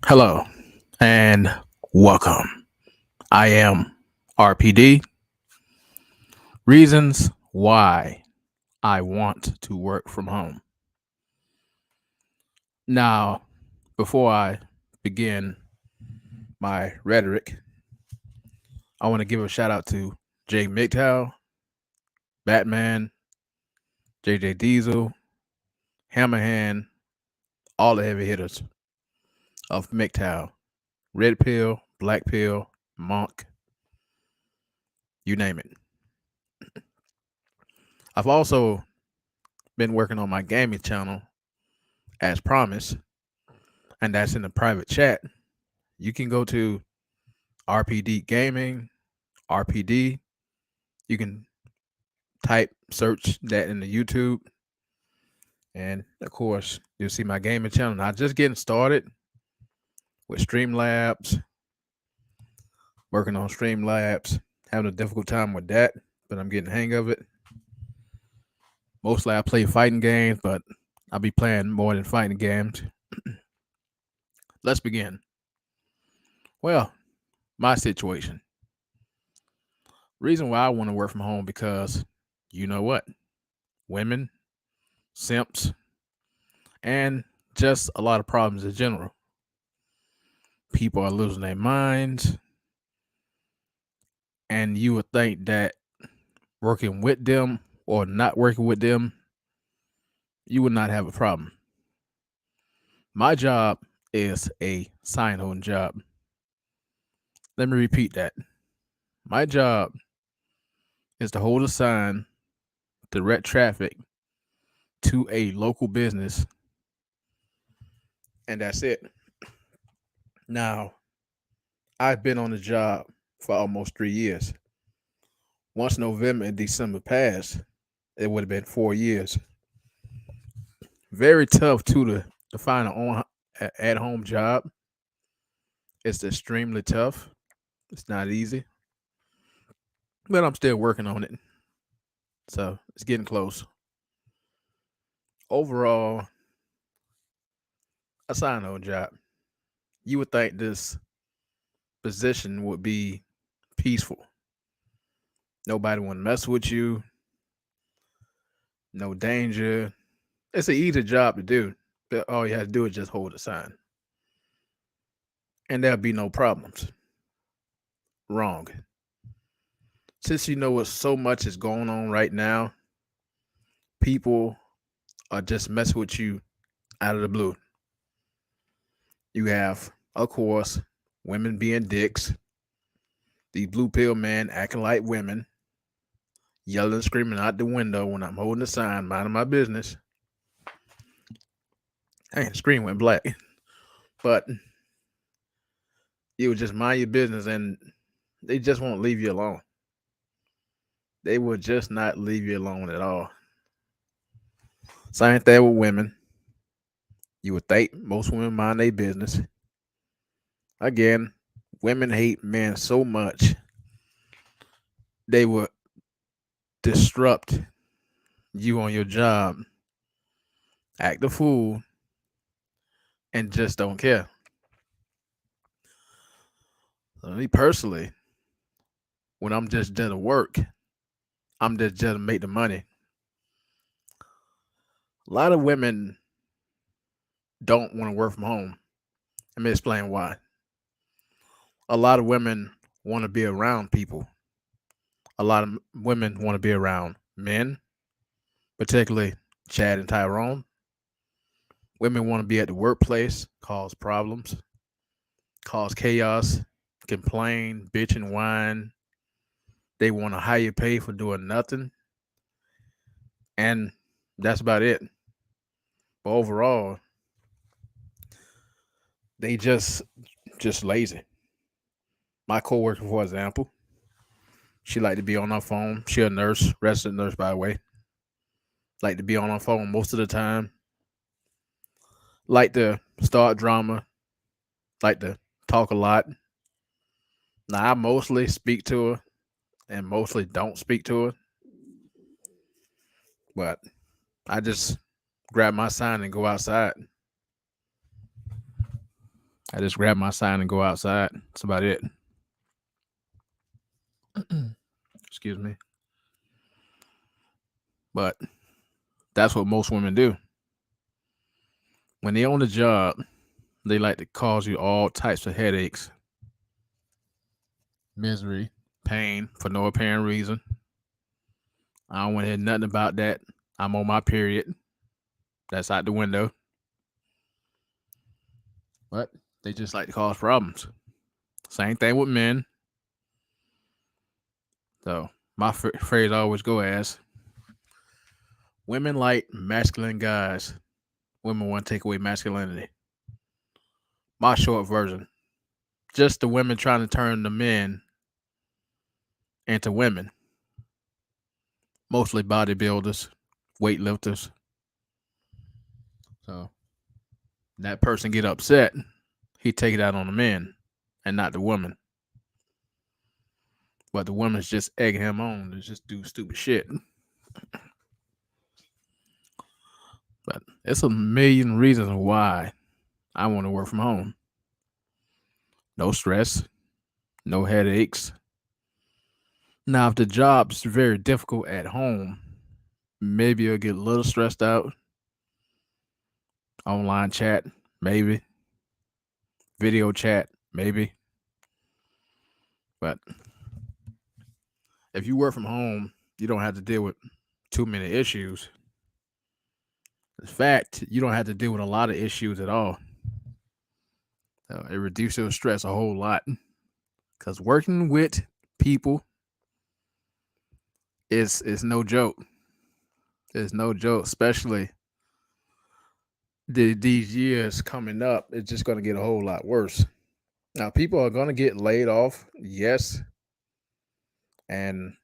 Hello and welcome. I am RPD. Reasons why I want to work from home. Now, before I begin my rhetoric, I want to give a shout out to Jay MGTOW, Batman, JJ Diesel, Hammerhand, all the heavy hitters of MGTOW. Red Pill, Black Pill, Monk, you name it. I've also been working on my gaming channel as promised, and that's in the private chat. You can go to RPD Gaming, RPD. You can type, search that in the YouTube. And of course, you'll see my gaming channel. Now, just getting started with Streamlabs, working on Streamlabs, having a difficult time with that, but I'm getting the hang of it. Mostly I play fighting games, but I'll be playing more than fighting games. Let's begin. Well, my situation. Reason why I want to work from home because you know what? Women, simps, and just a lot of problems in general. People are losing their minds, and you would think that working with them or not working with them, you would not have a problem. My job is a sign on job. Let me repeat that. My job is to hold a sign, direct traffic to a local business, and that's it. Now, I've been on the job for almost 3 years. Once November and December passed, it would have been 4 years. Very tough to find at home job. It's extremely tough. It's not easy, but I'm still working on it. So it's getting close. Overall, a sign on job. You would think this position would be peaceful. Nobody want to mess with you. No danger. It's an easy job to do. But all you have to do is just hold a sign, and there'll be no problems. Wrong. Since you know what so much is going on right now, people are just messing with you out of the blue. You have, of course, women being dicks, the blue pill man acting like women, yelling and screaming out the window when I'm holding a sign, minding my business. Hey, the screen went black. But you would just mind your business and they just won't leave you alone. They will just not leave you alone at all. Same thing with women. You would think most women mind their business. Again, women hate men so much they would disrupt you on your job, act a fool, and just don't care. So me personally, when I'm just there to work, I'm just there to make the money. A lot of women don't want to work from home. Let me explain why. A lot of women want to be around people. A lot of women want to be around men, particularly Chad and Tyrone. Women want to be at the workplace, cause problems, cause chaos, complain, bitch and whine. They want a higher pay for doing nothing. And that's about it. But overall, they just lazy. My coworker, for example, she like to be on her phone. She a nurse, resident nurse by the way. Like to be on her phone most of the time. Like to start drama. Like to talk a lot. Now I mostly speak to her and mostly don't speak to her. But I just grab my sign and go outside. I just grab my sign and go outside. That's about it. Excuse me. But that's what most women do. When they're on the job, they like to cause you all types of headaches, misery, pain for no apparent reason. I don't want to hear nothing about that. I'm on my period. That's out the window. But they just like to cause problems. Same thing with men. So my phrase I always go as women like masculine guys. Women want to take away masculinity. My short version. Just the women trying to turn the men into women. Mostly bodybuilders, weightlifters. So that person get upset, he take it out on the men and not the woman. But the woman's just egging him on to just do stupid shit. But it's a million reasons why I want to work from home. No stress, no headaches. Now, if the job's very difficult at home, maybe you'll get a little stressed out. Online chat, maybe. Video chat, maybe. But if you work from home, you don't have to deal with too many issues. In fact, you don't have to deal with a lot of issues at all. So it reduces your stress a whole lot. Because working with people is no joke. It's no joke, especially these years coming up. It's just going to get a whole lot worse. Now, people are going to get laid off, yes, and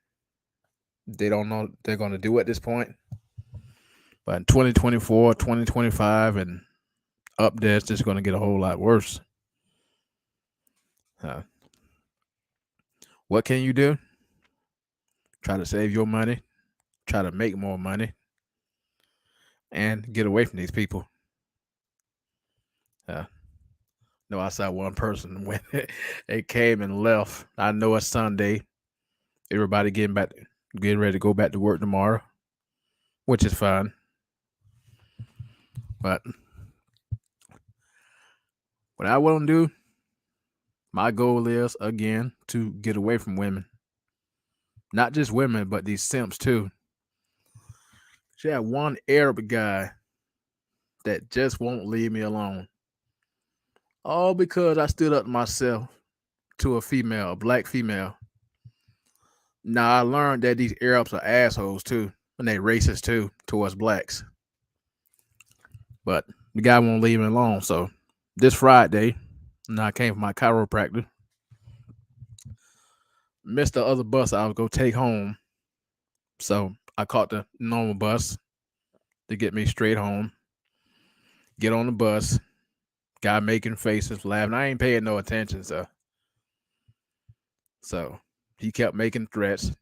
they don't know what they're going to do at this point. But in 2024, 2025, and up there, it's just going to get a whole lot worse. What can you do? Try to save your money, try to make more money, and get away from these people. No, I saw one person when they came and left. I know it's Sunday. Everybody getting ready to go back to work tomorrow, which is fine. But what I want to do, my goal is again to get away from women. Not just women, but these simps too. She had one Arab guy that just won't leave me alone. All because I stood up to myself to a female, a black female. Now I learned that these Arabs are assholes too, and they racist too towards blacks. But the guy won't leave me alone. So this Friday, I came from my chiropractor. Missed the other bus I was gonna take home. So I caught the normal bus to get me straight home. Get on the bus. Guy making faces, laughing. I ain't paying no attention, so he kept making threats.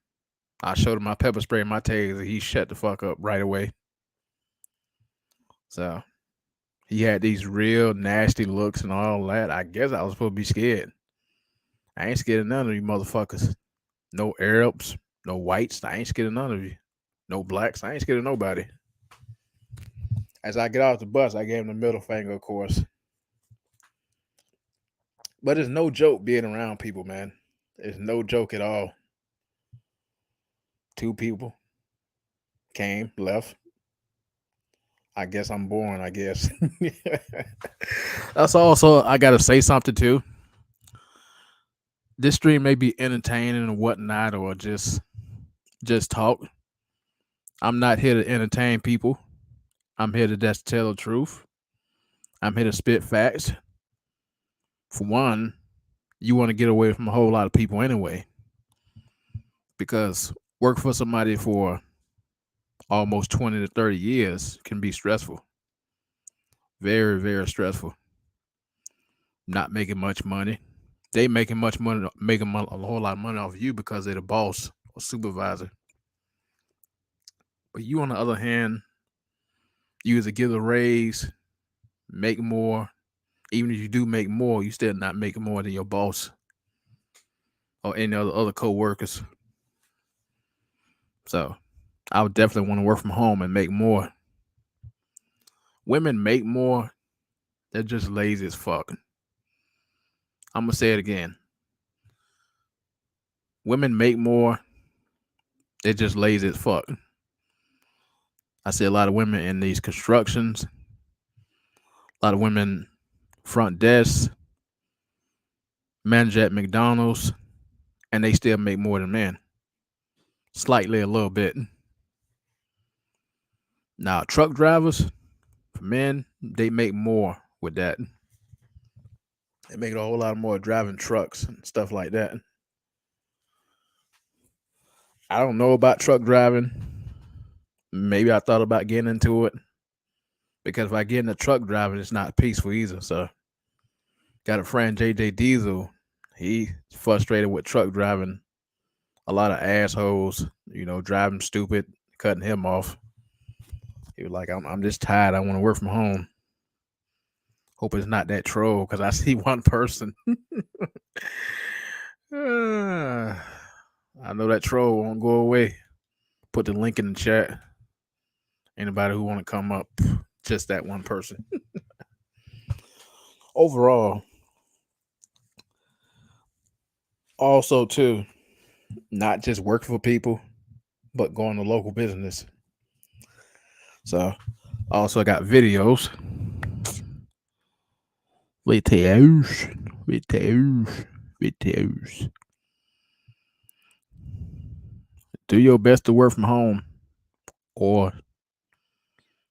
I showed him my pepper spray and my taser. He shut the fuck up right away. So he had these real nasty looks and all that. I guess I was supposed to be scared. I ain't scared of none of you motherfuckers. No Arabs, no whites. I ain't scared of none of you. No blacks. I ain't scared of nobody. As I get off the bus, I gave him the middle finger, of course. But it's no joke being around people, man. It's no joke at all. Two people came, left. I guess I'm born, I guess. That's also, I got to say something too. This stream may be entertaining and whatnot, or just talk. I'm not here to entertain people. I'm here to just tell the truth. I'm here to spit facts. For one, you want to get away from a whole lot of people anyway. Because work for somebody for almost 20 to 30 years can be stressful. Very, very stressful. Not making much money. They making much money, making a whole lot of money off of you because they're the boss or supervisor. But you, on the other hand, you either give a raise, make more, Even if you do make more, you still not making more than your boss or any other co-workers. So I would definitely want to work from home and make more. Women make more. They're just lazy as fuck. I'm gonna say it again. Women make more. They're just lazy as fuck. I see a lot of women in these constructions. A lot of women front desks, manager at McDonald's, and they still make more than men. Slightly a little bit. Now, truck drivers, for men, they make more with that. They make a whole lot more driving trucks and stuff like that. I don't know about truck driving. Maybe I thought about getting into it. Because if I get into truck driving, it's not peaceful either. So, got a friend, JJ Diesel. He's frustrated with truck driving. A lot of assholes, driving stupid, cutting him off. He was like, I'm just tired. I want to work from home. Hope it's not that troll because I see one person. I know that troll won't go away. Put the link in the chat. Anybody who want to come up, just that one person. Overall, also too, not just work for people, but going to local business. So, also got videos. Videos. Do your best to work from home or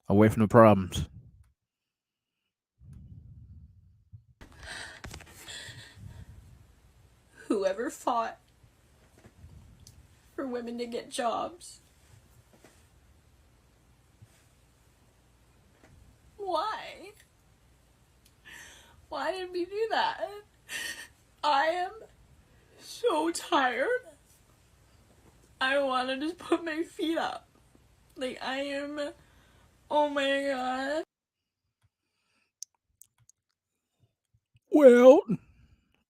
away from the problems. Whoever fought for women to get jobs. Why? Why did we do that? I am so tired. I want to just put my feet up. Oh my god. Well,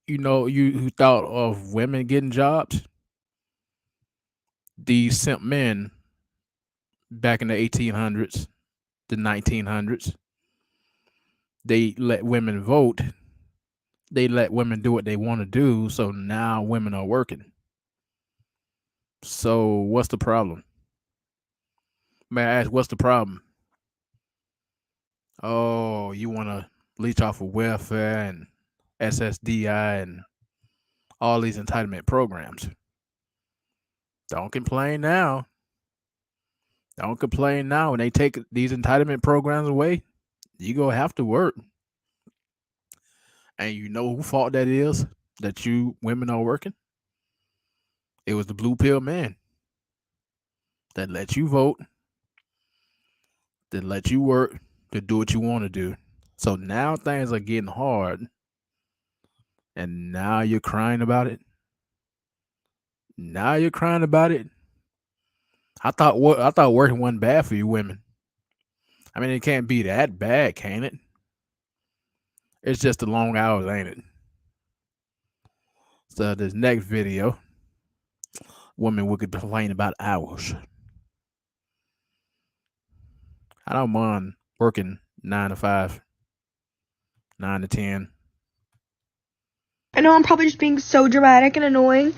you thought of women getting jobs. These simp men back in the 1800s, the 1900s, they let women vote. They let women do what they want to do. So now women are working. So what's the problem? May I ask, what's the problem? Oh, you want to leech off of welfare and SSDI and all these entitlement programs. Don't complain now. Don't complain now. When they take these entitlement programs away, you gonna have to work. And you know who fault that is? That you women are working? It was the blue pill man that let you vote, that let you work, to do what you want to do. So now things are getting hard. And now you're crying about it. Now you're crying about it. I thought working wasn't bad for you women. I mean, it can't be that bad, can it? It's just the long hours, ain't it? So this next video, women will complain about hours. I don't mind working 9 to 5, 9 to 10. I know I'm probably just being so dramatic and annoying,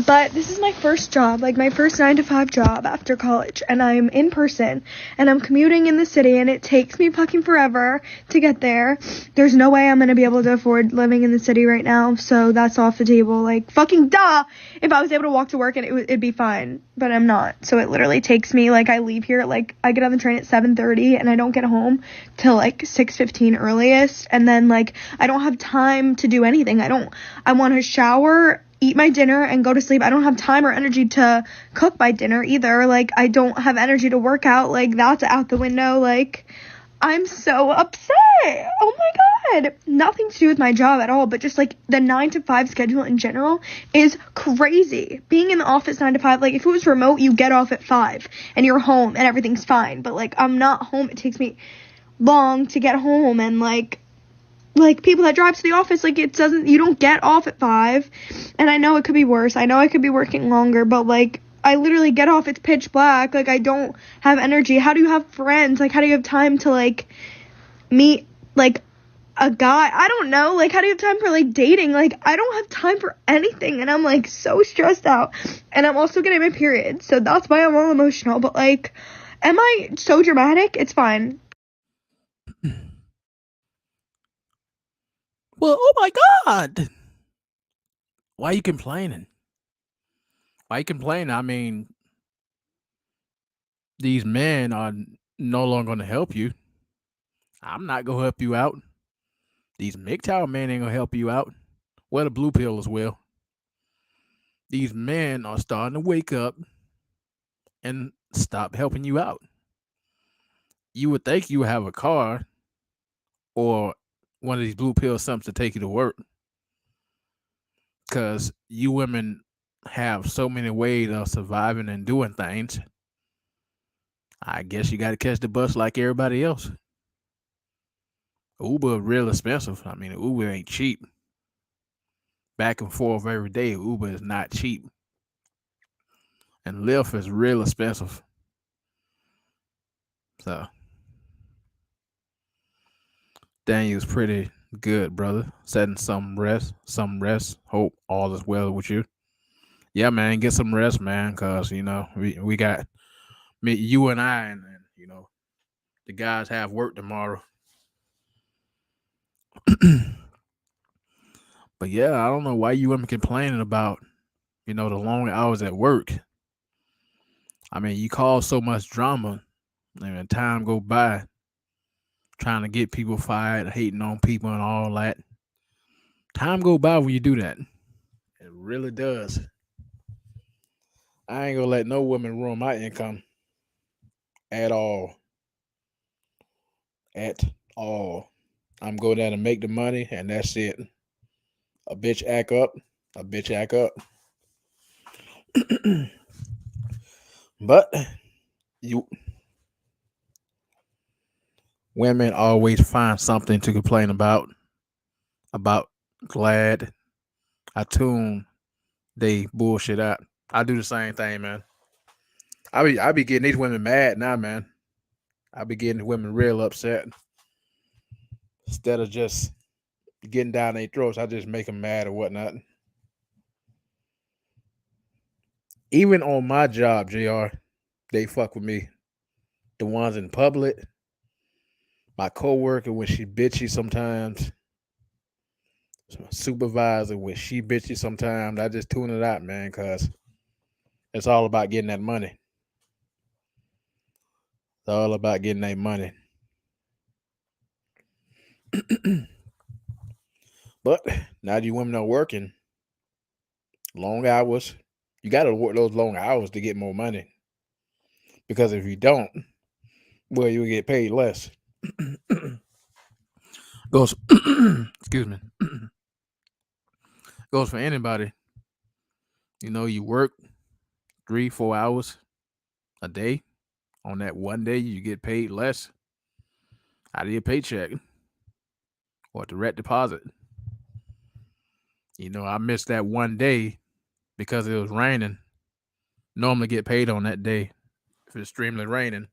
but this is my first job, like my first 9 to 5 job after college, and I'm in person, and I'm commuting in the city, and it takes me fucking forever to get there. There's no way I'm gonna be able to afford living in the city right now, so that's off the table. Like, fucking duh! If I was able to walk to work, and it'd be fine, but I'm not. So it literally takes me, like, I leave here, like, I get on the train at 7:30, and I don't get home till, like, 6:15 earliest, and then, like, I don't have time to do anything. I want to shower, eat my dinner, and go to sleep. I don't have time or energy to cook my dinner either. Like, I don't have energy to work out. Like, that's out the window. Like, I'm so upset. Oh my god. Nothing to do with my job at all, but just, like, the 9 to 5 schedule in general is crazy. Being in the office 9 to 5, like, if it was remote, you get off at 5 and you're home and everything's fine. But, like, I'm not home. It takes me long to get home, and, like, like people that drive to the office, like you don't get off at 5. And I know it could be worse. I know I could be working longer, but like I literally get off, it's pitch black. Like I don't have energy. How do you have friends? Like how do you have time to like meet like a guy? I don't know. Like how do you have time for like dating? Like I don't have time for anything, and I'm like so stressed out. And I'm also getting my period, so that's why I'm all emotional. But like, am I so dramatic? It's fine. Well, oh my God. Why are you complaining? Why you complaining? I mean, these men are no longer going to help you. I'm not going to help you out. These MGTOW men ain't going to help you out. Well, the blue pill as well. These men are starting to wake up and stop helping you out. You would think you would have a car or one of these blue pill something to take you to work, because you women have so many ways of surviving and doing things. I guess you got to catch the bus like everybody else. Uber real expensive. I mean, Uber ain't cheap. Back and forth every day, Uber is not cheap. And Lyft is real expensive. So, Daniel's pretty good, brother. Setting some rest. Hope all is well with you. Yeah, man, get some rest, man, because, you know, we got me, you and I, and you know, the guys have work tomorrow. But yeah, I don't know why you women complaining about, you know, the long hours at work. I mean, you cause so much drama, and time go by trying to get people fired, hating on people and all that. Time go by when you do that. It really does. I ain't gonna let no woman ruin my income at all. At all. I'm going down to make the money, and that's it. A bitch act up. A bitch act up. But you women always find something to complain about Glad. I tune they bullshit out. I do the same thing, man. I be getting these women mad now, man. I be getting women real upset. Instead of just getting down their throats, I just make them mad or whatnot. Even on my job, JR, they fuck with me. The ones in public, my coworker when she bitchy sometimes, my supervisor when she bitchy sometimes, I just tune it out, man, because it's all about getting that money. It's all about getting that money. But now you women are working long hours. You got to work those long hours to get more money. Because if you don't, well, you get paid less. Goes, excuse me. Goes for anybody. You know, you work 3-4 hours a day. On that one day, you get paid less out of your paycheck or direct deposit. You know, I missed that one day because it was raining. Normally get paid on that day if it's extremely raining.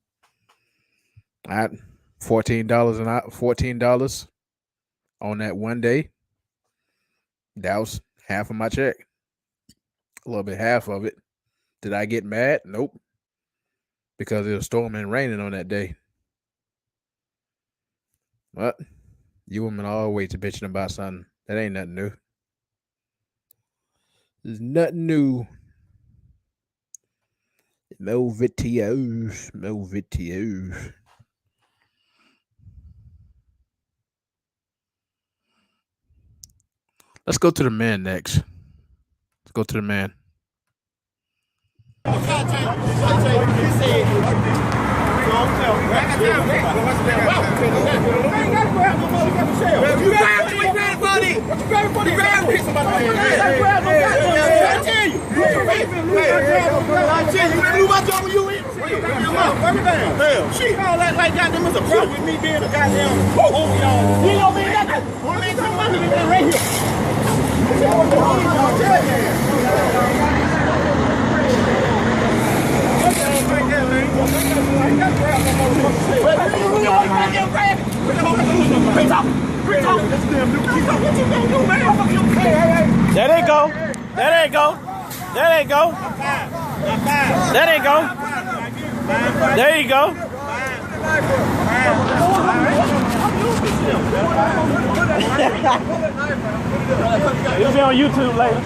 At $14 on that one day. That was half of my check. A little bit half of it. Did I get mad? Nope. Because it was storming and raining on that day. But you women always bitching about something. That ain't nothing new. There's nothing new. No videos. Let's go to the man next. Let's go to the man. She all that like goddamn is a problem with me being a goddamn. You know me, nothing. There they go. There they go. There they go. There they go. There you go. It'll be on YouTube later.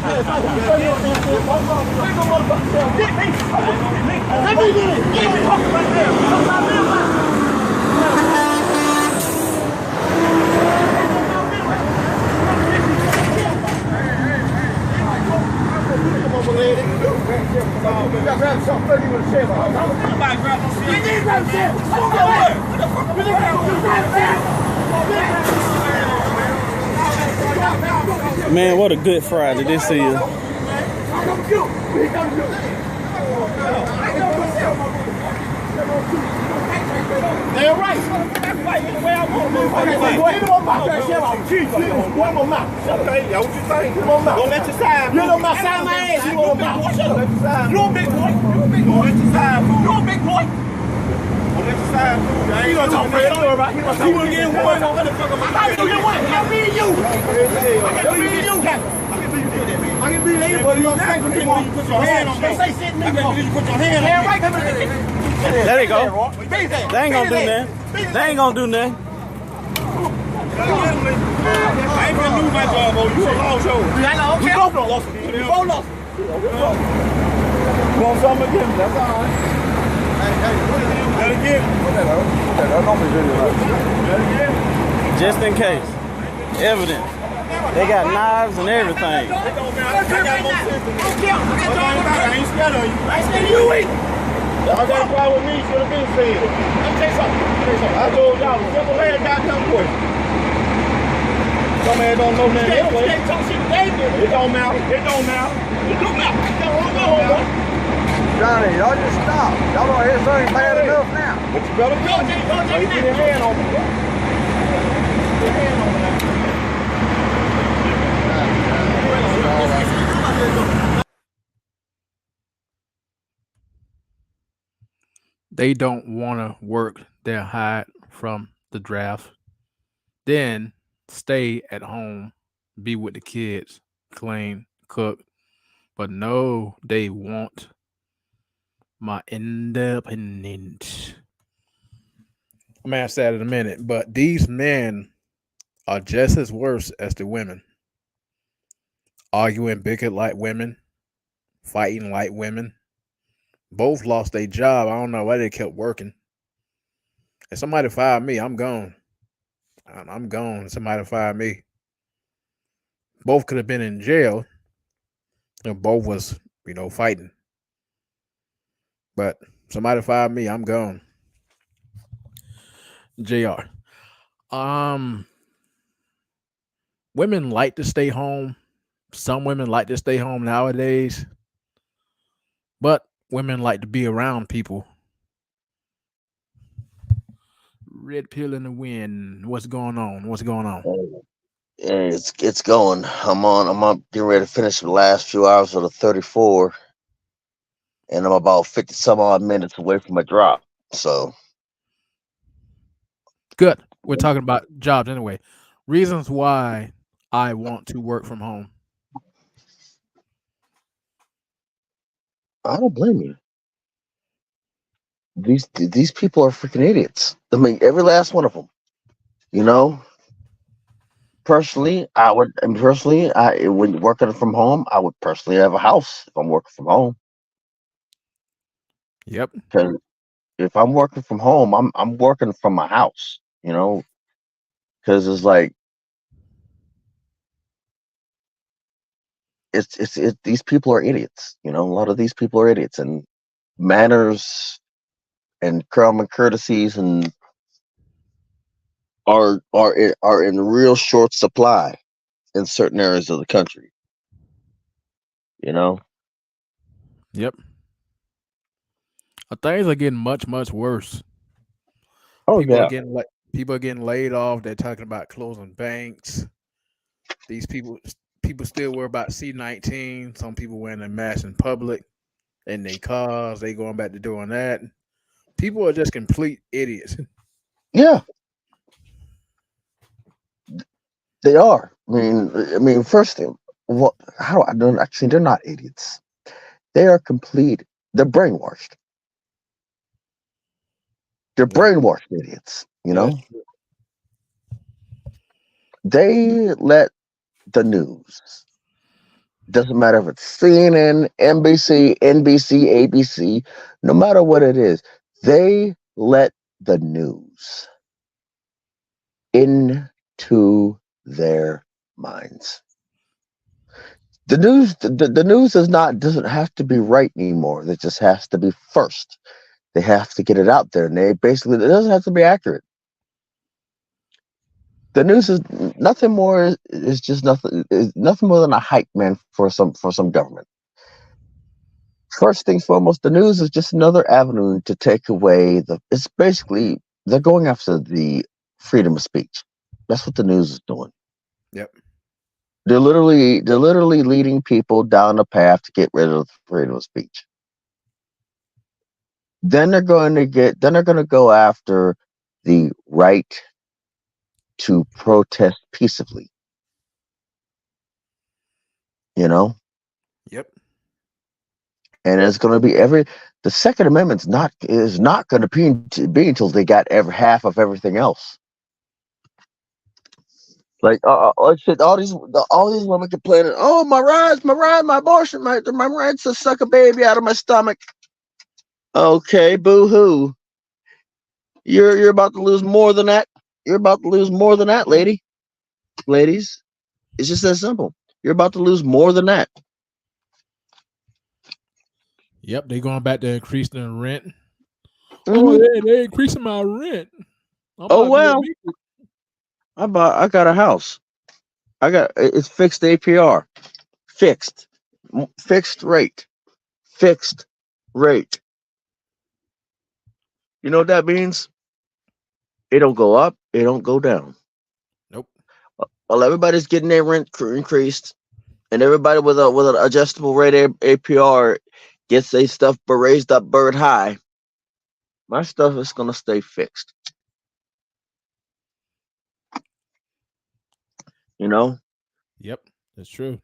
Man, what a good Friday this is. They're right. That's why you're the way I want to move. Okay, yo, what you think? Don't let your side. You don't my side my ass. You don't my shut up. You a big boy. You a big boy. Let your side move. You a big boy. Don't let your side move. You gonna talk fair. Don't worry about it. You gonna get one. Don't let the fuck up. I can do you one. I can be you. I can be you. I can be anybody. You gonna say something when you put your hand on me. Don't say shit, nigga. You put your hand on me. Right, come here. There they go. They ain't gonna do nothing. They ain't gonna do nothing. I ain't gonna lose my job, bro. You a lost show. We both don't lost. We both lost. You want something again? That's all right. Let it get. Just in case. Evidence. They got knives and everything. I ain't scared of you. I ain't scared of you either. Y'all got a problem with me, should have been said. Let me tell you something. I told y'all, simple man goddamn question. Some man don't know nothing anyway. It don't matter. It don't matter. It don't matter. Johnny, y'all just stop. Y'all don't hear something bad enough now. But you better go. You get your hand on me. Get your hand on me. They don't want to work their hide from the draft, then stay at home, be with the kids, clean, cook. But no, they want my independence. I'm gonna ask that in a minute, but these men are just as worse as the women. Arguing bigot like women, fighting like women. Both lost their job. I don't know why they kept working. If somebody fired me, I'm gone. I'm gone. Somebody fired me. Both could have been in jail. And both was, fighting. But somebody fired me, I'm gone. JR. Women like to stay home. Some women like to stay home nowadays. But women like to be around people. Red pill in the wind. What's going on? Yeah, it's going. I'm getting ready to finish the last few hours of the 34, and I'm about 50 some odd minutes away from a drop. So Good. We're talking about jobs anyway. Reasons why I want to work from home. I don't blame you. These people are freaking idiots. I mean, every last one of them. Personally, when working from home, I would personally have a house if I'm working from home. Yep. Because if I'm working from home, I'm working from my house. Because it's like these people are idiots. A lot of these people are idiots, and manners and common courtesies and are in real short supply in certain areas of the country. Yep. Things are getting much, much worse. Oh People yeah. are getting laid off. They're talking about closing banks. These people still worry about C-19. Some people wearing a mask in public, in their cars. They going back to doing that. People are just complete idiots. Yeah. They are. I mean, first thing, what? How? I don't actually. They're not idiots. They are complete. They're brainwashed. They're Yep. brainwashed idiots. You Yeah, know, that's true. they let the news. Doesn't matter if it's CNN, NBC, ABC, no matter what it is, they let the news into their minds. The news doesn't have to be right anymore. It just has to be first. They have to get it out there, and it doesn't have to be accurate. The news is nothing more. Is just nothing. Is nothing more than a hype man for some government. First things foremost, the news is just another avenue to take away the. It's basically they're going after the freedom of speech. That's what the news is doing. Yep. They're literally leading people down a path to get rid of freedom of speech. Then they're going to go after the right to protest peaceably. You know, Yep. and it's going to be the Second Amendment's not going to be until they got half of everything else. Like shit, all these women complaining, oh my rights, my abortion, my rights to suck a baby out of my stomach. Okay, boo hoo. You're about to lose more than that. You're about to lose more than that, ladies. It's just that simple. You're about to lose more than that. Yep. They going back to increasing the rent. Mhm. Oh, they increasing my rent. Oh well, I got a house. It's fixed APR, fixed rate, fixed rate. You know what that means? It don't go up, it don't go down. Nope. Well, everybody's getting their rent increased, and everybody with an adjustable rate APR gets their stuff raised up bird high. My stuff is gonna stay fixed. You know? Yep. That's true.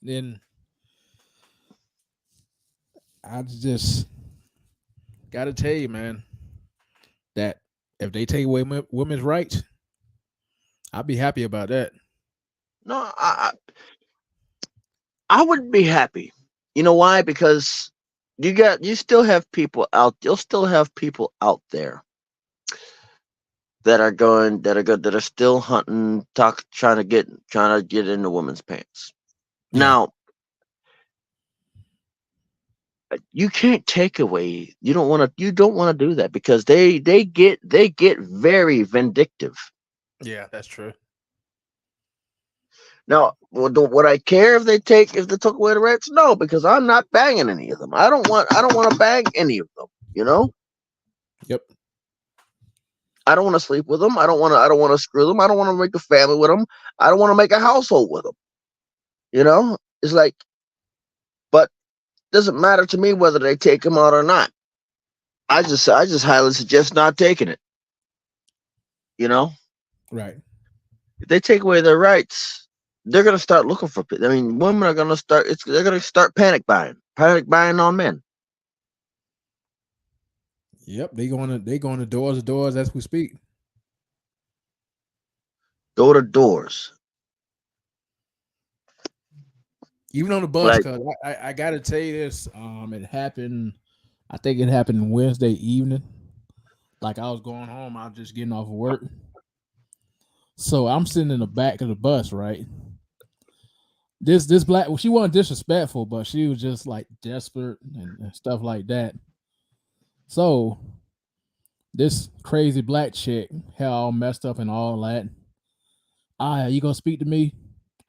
Then I just gotta tell you, man, that if they take away women's rights, I'd be happy about that. No, I wouldn't be happy. You know why? Because you still have people out. You'll still have people out there that are going that are still hunting, trying to get in the woman's pants. Yeah. Now, you can't take away. You don't want to do that because they get very vindictive. Yeah, that's true. Now, would I care if they took away the rights? No, because I'm not banging any of them. I don't want to bang any of them. You know. Yep. I don't want to sleep with them. I don't want to screw them. I don't want to make a family with them. I don't want to make a household with them. You know, it's like, but it doesn't matter to me whether they take them out or not. I just highly suggest not taking it. You know, Right. if they take away their rights, they're gonna start looking for. I mean, women are gonna start. They're gonna start panic buying on men. Yep. They going to doors to doors as we speak. Door to doors. Even on the bus, Like, because I gotta tell you this. It happened. I think it happened Wednesday evening. Like I was going home, I was just getting off of work. So I'm sitting in the back of the bus, right? This black, well, she wasn't disrespectful, but she was just like desperate and stuff like that. So this crazy black chick, hair all messed up and all that. You gonna speak to me?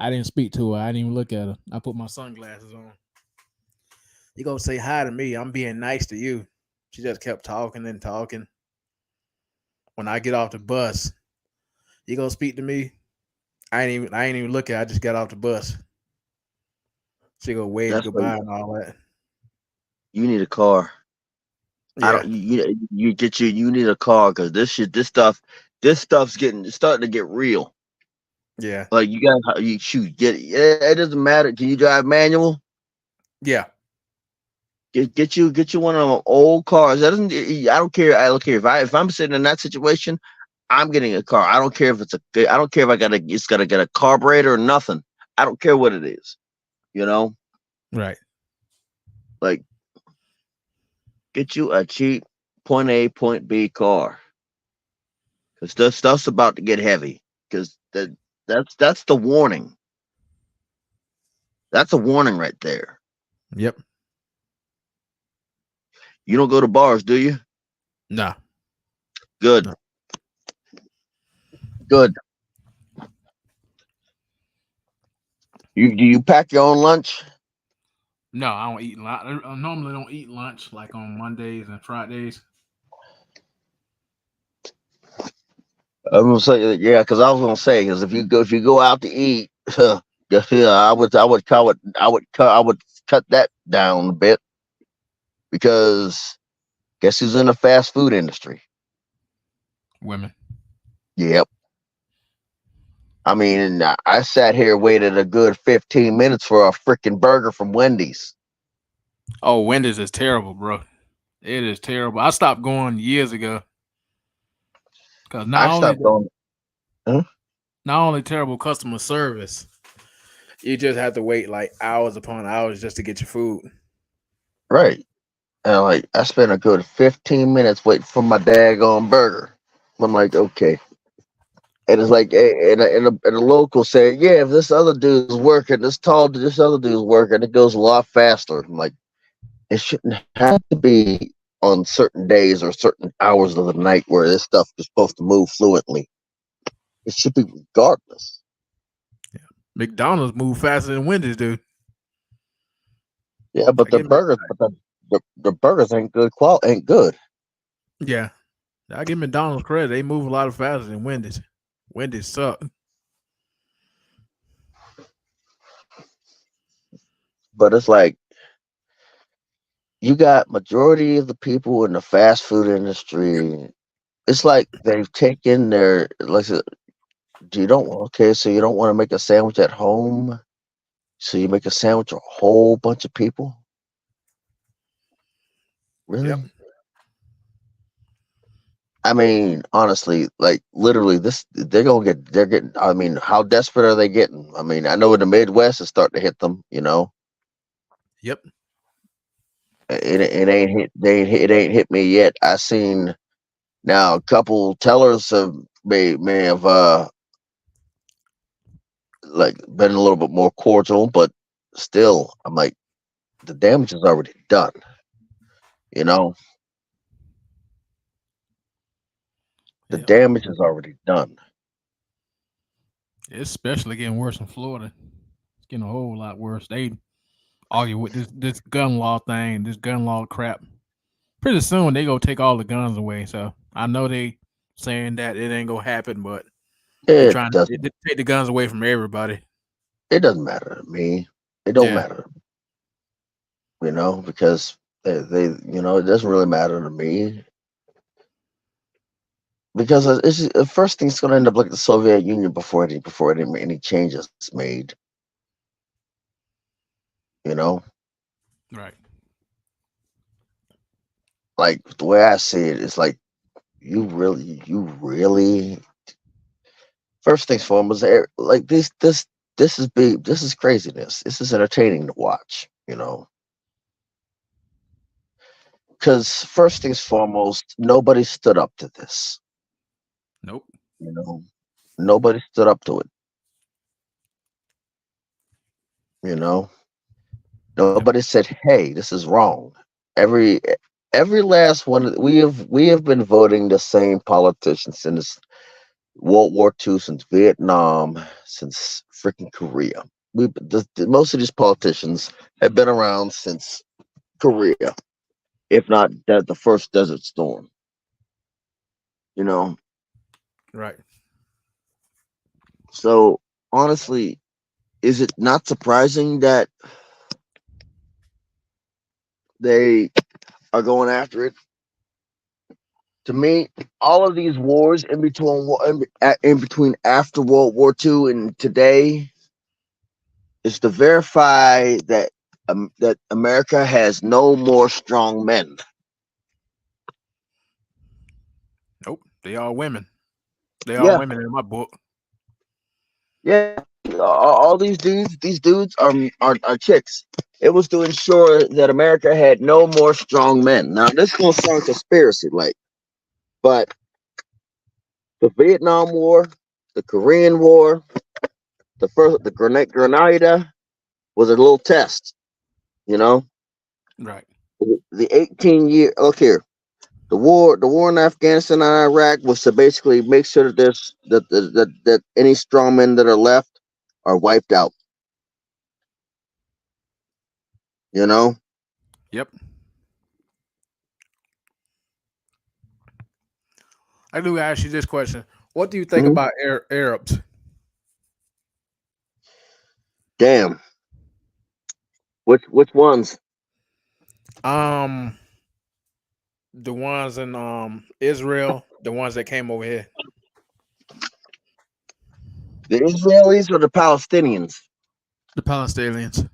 I didn't speak to her. I didn't even look at her. I put my sunglasses on. You gonna say hi to me? I'm being nice to you. She just kept talking and talking. When I get off the bus, you gonna speak to me? I ain't even look at her. I just got off the bus. She go wave that's goodbye what and all that. you need a car. I Yeah. don't. You need a car because this stuff. this stuff's starting to get real. Yeah. Like you got you shoot get it doesn't matter. Can you drive manual? Yeah. Get you one of them old cars. That doesn't. I don't care. I don't care if I'm sitting in that situation. I'm getting a car. I don't care if I don't care if it's got to get a carburetor or nothing. I don't care what it is. You know, Right. like get you a cheap point A point B car because this stuff's about to get heavy. Because that's the warning. That's a warning right there. Yep. You don't go to bars, do you? Nah. Good. No. Good. Do you pack your own lunch? No, I don't eat lunch. I normally don't eat lunch like on Mondays and Fridays. I'm gonna say yeah, because I was gonna say because if you go out to eat, yeah, I would cut that down a bit because guess who's in the fast food industry? Women. Yep. I mean, I sat here waited a good 15 minutes for a freaking burger from Wendy's. Oh, Wendy's is terrible, bro. It is terrible. I stopped going years ago because I stopped going. not only terrible customer service, you just have to wait like hours upon hours just to get your food. Right. And like I spent a good 15 minutes waiting for my daggone burger. I'm like, okay. And it's like, and a local saying, yeah, if this other dude's working, this other dude's working, it goes a lot faster. I'm like, it shouldn't have to be on certain days or certain hours of the night where this stuff is supposed to move fluently. It should be regardless. Yeah. McDonald's move faster than Wendy's do. Yeah, but the burgers ain't good quality, ain't good. Yeah. I give McDonald's credit. They move a lot faster than Wendy's. Wendy's suck. But it's like you got majority of the people in the fast food industry. It's like they've taken their like. So you don't want to make a sandwich at home, so you make a sandwich for a whole bunch of people. Really? Yep. I mean, honestly, like literally, they're getting. I mean, how desperate are they getting? I mean, I know in the Midwest it's starting to hit them. You know, Yep. it ain't hit. It ain't hit me yet. I seen now a couple tellers may have like been a little bit more cordial, but still, I'm like, the damage is already done. You know, the Yep. damage is already done. It's especially getting worse in Florida. It's getting a whole lot worse. They argue with this gun law thing, this gun law crap. Pretty soon they gonna take all the guns away. So I know they saying that it ain't gonna happen, but they're trying to take the guns away from everybody. It doesn't matter to me. It don't Yeah. matter. You know, because they it doesn't really matter to me. Because the first thing it's going to end up like the Soviet Union before any changes made. You know, Right. like the way I see it is like you really. First things foremost, like this is craziness. This is entertaining to watch. You know, because first things foremost, nobody stood up to this. Nope. You know, nobody stood up to it. You know, nobody said, "Hey, this is wrong." Every last one we have been voting the same politicians since World War II, since Vietnam, since freaking Korea. Most of these politicians have been around since Korea, if not the first Desert Storm. You know, Right. so honestly, is it not surprising that they are going after it To me, all of these wars in between after World War II and today is to verify that that America has no more strong men. Nope. They all women. They all Yeah. women in my book. Yeah, all these dudes are chicks. It was to ensure that America had no more strong men. Now this is gonna sound conspiracy like, but the Vietnam War, the Korean War, the Grenada was a little test. You know, Right. the 18-year look here. The war in Afghanistan and Iraq was to basically make sure that that any strong men that are left are wiped out. You know. Yep. I do ask you this question. What do you think Mhm. about Arabs? Damn. Which ones? The ones in Israel, the ones that came over here. The Israelis or the Palestinians? The Palestinians.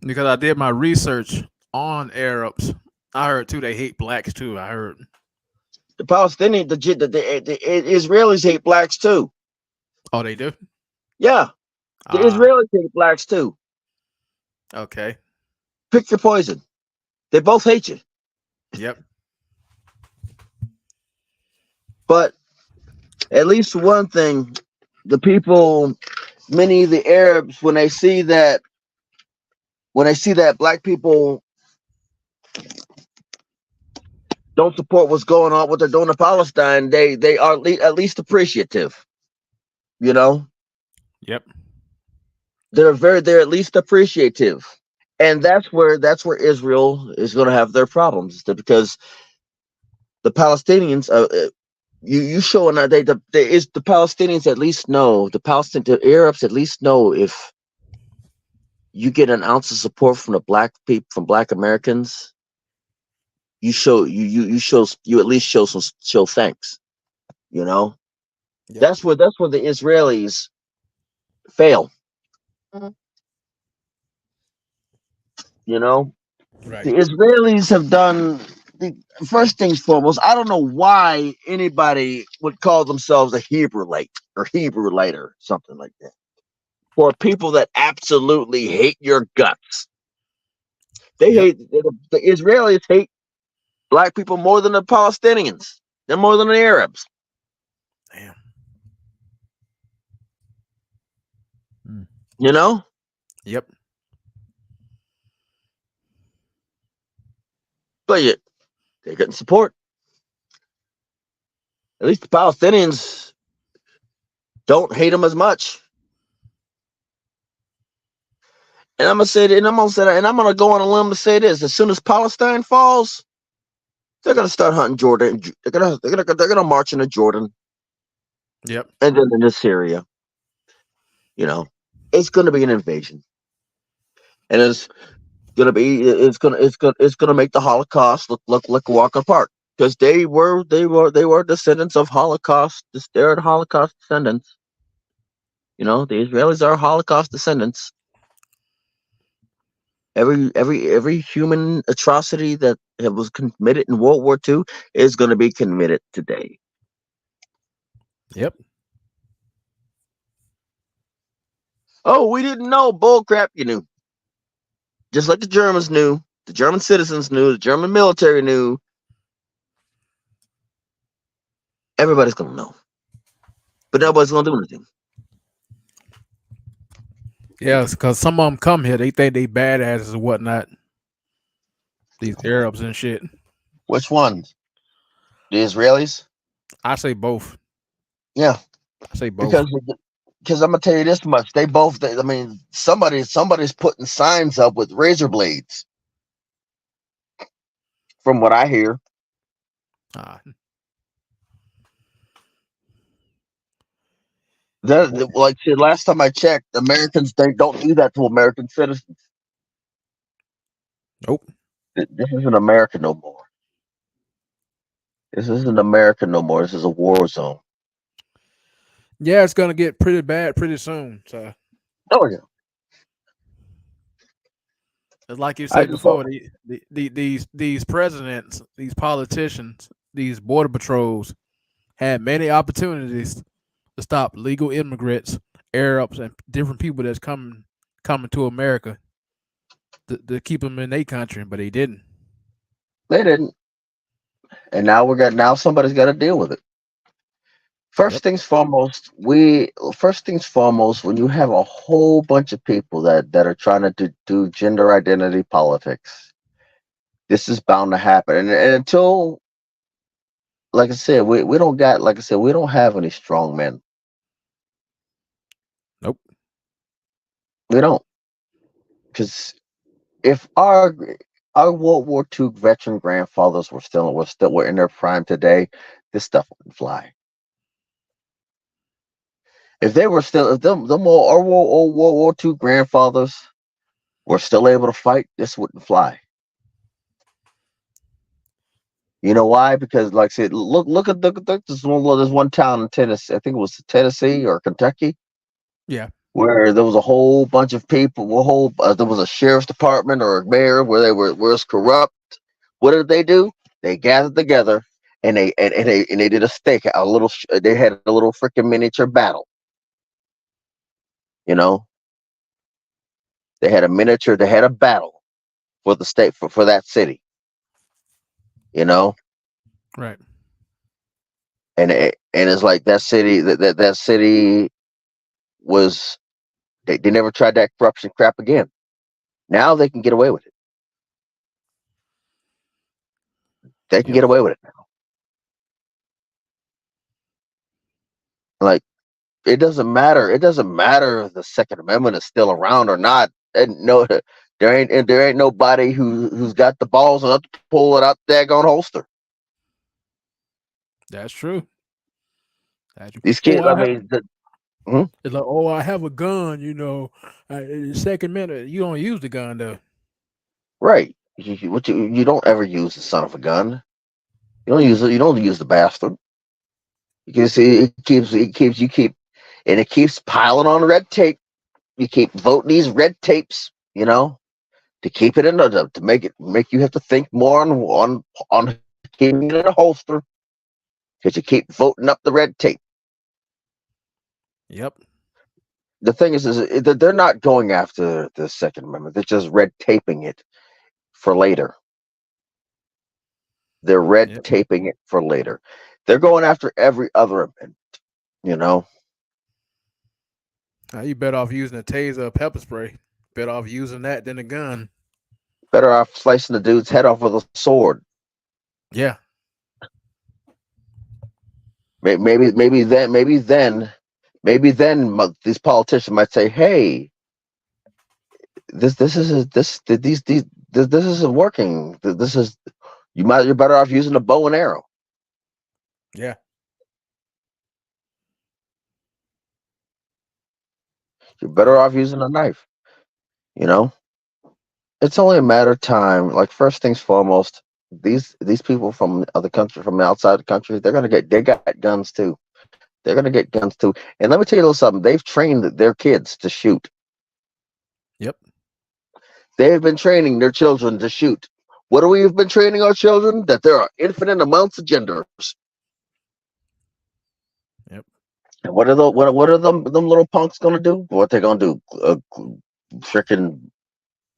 Because I did my research on Arabs. I heard too they hate blacks too. I heard. The Palestinians, the Israelis hate blacks too. Oh, they do? Yeah, the Israelis hate blacks too. Okay. Pick your poison. They both hate you. Yep. But at least one thing, the people, many of the Arabs, when they see that black people don't support what's going on, what they're doing in Palestine, they are at least appreciative. You know, Yep. they're at least appreciative, and that's where Israel is going to have their problems, because the Palestinians, you showing that the Palestinians at least know, the Arabs at least know, if you get an ounce of support from the black people, from black Americans, you at least show thanks. You know, Yep. that's where the Israelis fail. You know, Right. the Israelis have done the first things foremost. I don't know why anybody would call themselves a Hebrewite or Hebrewite or something like that. For people that absolutely hate your guts, they hate the Israelis hate black people more than the Palestinians. They're more than the Arabs. Damn. You know? Yep. But yet, they're getting support. At least the Palestinians don't hate them as much. And I'm gonna go on a limb to say this: as soon as Palestine falls, they're gonna start hunting Jordan. They're gonna march into Jordan. Yep. And then into Syria. You know, it's gonna be an invasion, and it's gonna make the Holocaust look like a walk apart, because they were descendants of Holocaust. They're Holocaust descendants. You know, the Israelis are Holocaust descendants. Every human atrocity that was committed in World War II is going to be committed today. Yep. Oh, we didn't know. Bull crap, you knew. Just like the Germans knew, the German citizens knew, the German military knew. Everybody's going to know. But nobody's going to do anything. Yeah, because some of them come here, they think they badasses and whatnot. These Arabs and shit. Which ones? The Israelis? I say both. Yeah. I say both. Because I'm gonna tell you this much: I mean, somebody's putting signs up with razor blades. From what I hear. Like last time I checked, Americans, they don't do that to American citizens. Nope. This isn't America no more. This isn't America no more. This is a war zone. Yeah, it's gonna get pretty bad pretty soon. So, Oh yeah. it's like you I said just hope. before, these presidents, these politicians, these border patrols had many opportunities to stop legal immigrants, Arabs, and different people that's coming to America to keep them in their country, but they didn't. They didn't, and now somebody's got to deal with it. Yep. First things foremost, when you have a whole bunch of people that are trying to do gender identity politics, this is bound to happen. And until, like I said, we don't got, like I said, we don't have any strong men. Nope. We don't, because if our World War II veteran grandfathers were in their prime today, this stuff wouldn't fly. If they were still, if them old World War II grandfathers were still able to fight, this wouldn't fly. You know why? Because, like I said, look at this one town in Tennessee. I think it was Tennessee or Kentucky, Yeah. where there was a whole bunch of people. There was a sheriff's department or a mayor where it's corrupt. What did they do? They gathered together and they did they had a little freaking miniature battle. You know, they had a battle for the state for that city. You know, Right. and it's like that city was they never tried that corruption crap again. Now they can get away with it. They can Yep. get away with it now. Like, it doesn't matter. It doesn't matter if the Second Amendment is still around or not. And no, there ain't nobody who's got the balls enough to pull it out the daggone holster. That's true. That's true. These Oh, kids, I mean, it's like, oh, I have a gun. In the Second Minute, you don't use the gun though. right? You don't ever use the son of a gun. You don't use it. You don't use the bastard. You can see it keeps piling on red tape. You keep voting these red tapes, to keep it to make you have to think more on keeping it in a holster, because you keep voting up the red tape. Yep. The thing is that they're not going after the Second Amendment. They're just red taping it for later. They're red Yep. taping it for later. They're going after every other amendment. Now you better off using a taser or pepper spray. Better off using that than a gun. Better off slicing the dude's head off with a sword. Yeah. Maybe then these politicians might say, "Hey, this isn't working. You're better off using a bow and arrow. Yeah. You're better off using a knife. It's only a matter of time. Like, first things foremost, these people from other country, from outside the country, they got guns too. They're gonna get guns too. And let me tell you a little something. They've trained their kids to shoot. Yep. They've been training their children to shoot. What do we have been training our children? That there are infinite amounts of genders. Yep. And what are them little punks gonna do? What they're gonna do? Freaking!